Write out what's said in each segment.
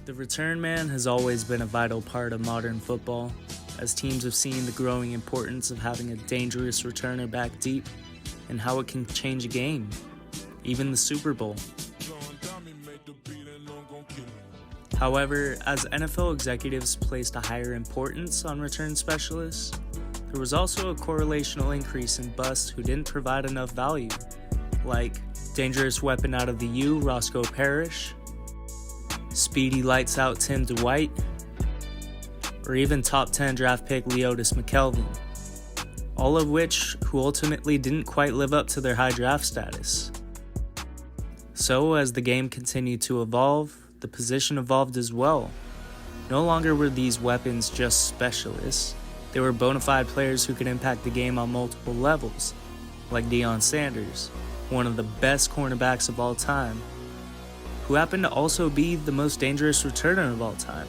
The return man has always been a vital part of modern football, as teams have seen the growing importance of having a dangerous returner back deep and how it can change a game, even the Super Bowl. However, as NFL executives placed a higher importance on return specialists, there was also a correlational increase in busts who didn't provide enough value, like dangerous weapon out of the U, Roscoe Parrish, speedy lights out Tim Dwight, or even top 10 draft pick Leotis McKelvin, all of which who ultimately didn't quite live up to their high draft status. So as the game continued to evolve, the position evolved as well. No longer were these weapons just specialists, they were bona fide players who could impact the game on multiple levels, like Deion Sanders, one of the best cornerbacks of all time, who happened to also be the most dangerous returner of all time.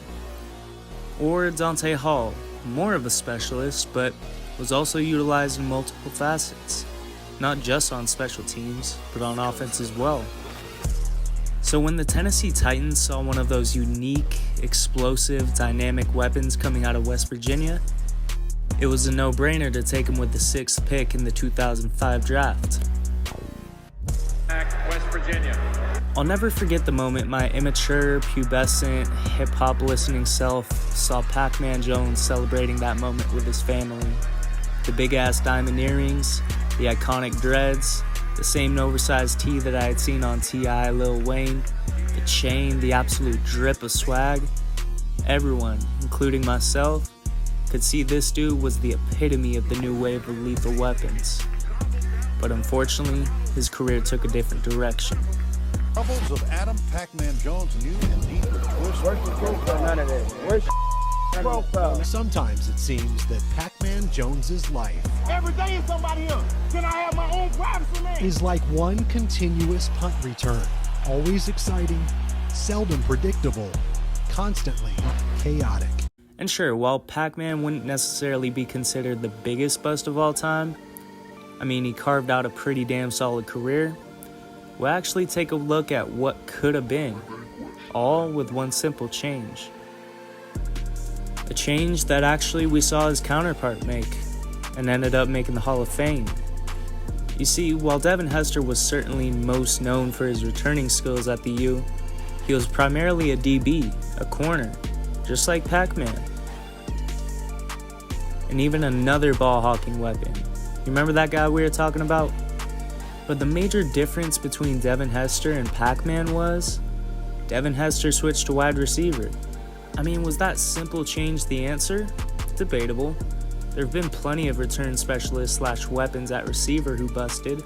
Or Dante Hall, more of a specialist, but was also utilized in multiple facets, not just on special teams, but on offense as well. So when the Tennessee Titans saw one of those unique, explosive, dynamic weapons coming out of West Virginia, it was a no-brainer to take him with the 6th pick in the 2005 draft. West Virginia. I'll never forget the moment my immature, pubescent, hip-hop listening self saw Pacman Jones celebrating that moment with his family. The big-ass diamond earrings, the iconic dreads, the same oversized tee that I had seen on T.I., Lil Wayne, the chain, the absolute drip of swag. Everyone, including myself, could see this dude was the epitome of the new wave of lethal weapons. But unfortunately, his career took a different direction. Troubles of Adam Pacman Jones new and deep with twist. Where's the profile? None of this. Where's the profile? Sometimes it seems that Pac-Man Jones's life Every day is somebody else. Can I have my own privacy, man? is like one continuous punt return. Always exciting, seldom predictable, constantly chaotic. And sure, while Pac-Man wouldn't necessarily be considered the biggest bust of all time, I mean, he carved out a pretty damn solid career, we'll actually take a look at what could have been, all with one simple change. A change that actually we saw his counterpart make, and ended up making the Hall of Fame. You see, while Devin Hester was certainly most known for his returning skills at the U, he was primarily a DB, a corner, just like Pac-Man. And even another ball-hawking weapon. You remember that guy we were talking about? But the major difference between Devin Hester and Pac-Man was, Devin Hester switched to wide receiver. I mean, was that simple change the answer? Debatable. There have been plenty of return specialists / weapons at receiver who busted.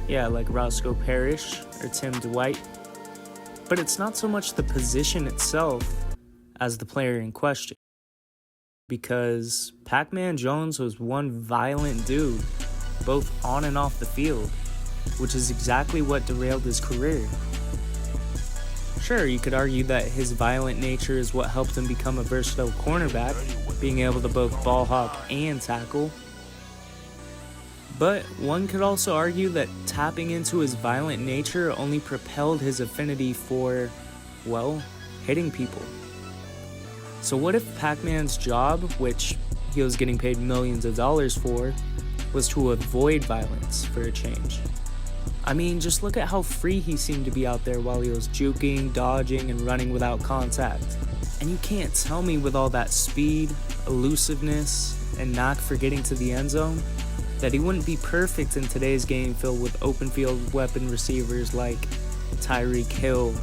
Yeah, like Roscoe Parrish or Tim Dwight. But it's not so much the position itself as the player in question. Because Pacman Jones was one violent dude, both on and off the field, which is exactly what derailed his career. Sure, you could argue that his violent nature is what helped him become a versatile cornerback, being able to both ball hawk and tackle. But one could also argue that tapping into his violent nature only propelled his affinity for, well, hitting people. So what if Pac-Man's job, which he was getting paid millions of dollars for, was to avoid violence for a change? I mean, just look at how free he seemed to be out there while he was juking, dodging, and running without contact. And you can't tell me with all that speed, elusiveness, and knack for getting to the end zone that he wouldn't be perfect in today's game filled with open field weapon receivers like Tyreek Hill,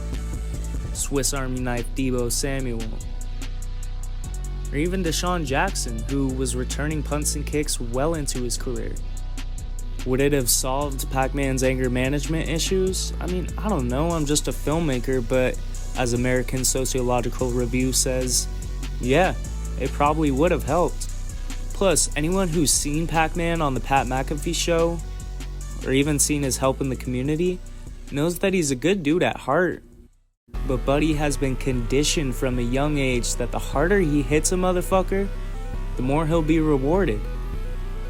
Swiss Army knife Deebo Samuel, or even Deshaun Jackson, who was returning punts and kicks well into his career. Would it have solved Pac-Man's anger management issues? I mean, I don't know, I'm just a filmmaker, but as American Sociological Review says, yeah, it probably would have helped. Plus, anyone who's seen Pac-Man on the Pat McAfee show, or even seen his help in the community, knows that he's a good dude at heart. But Buddy has been conditioned from a young age that the harder he hits a motherfucker, the more he'll be rewarded.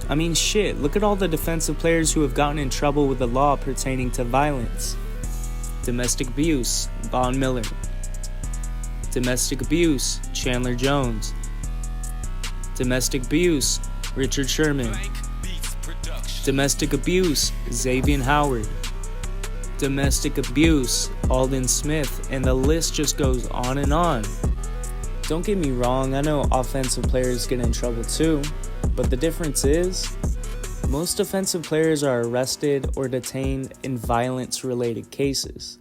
I mean, shit, look at all the defensive players who have gotten in trouble with the law pertaining to violence. Domestic abuse, Von Miller. Domestic abuse, Chandler Jones. Domestic abuse, Richard Sherman. Domestic abuse, Xavier Howard. Domestic abuse, Aldon Smith, and the list just goes on and on. Don't get me wrong, I know offensive players get in trouble too, but the difference is, most offensive players are arrested or detained in violence-related cases.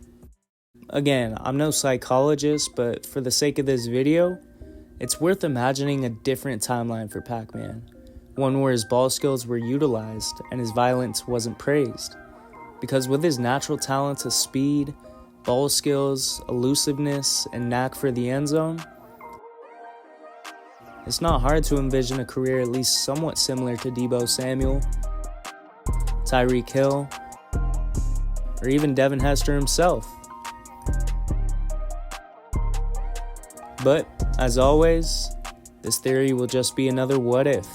Again, I'm no psychologist, but for the sake of this video, it's worth imagining a different timeline for Pac-Man, one where his ball skills were utilized and his violence wasn't praised. Because with his natural talents of speed, ball skills, elusiveness, and knack for the end zone, it's not hard to envision a career at least somewhat similar to Deebo Samuel, Tyreek Hill, or even Devin Hester himself. But, as always, this theory will just be another what if.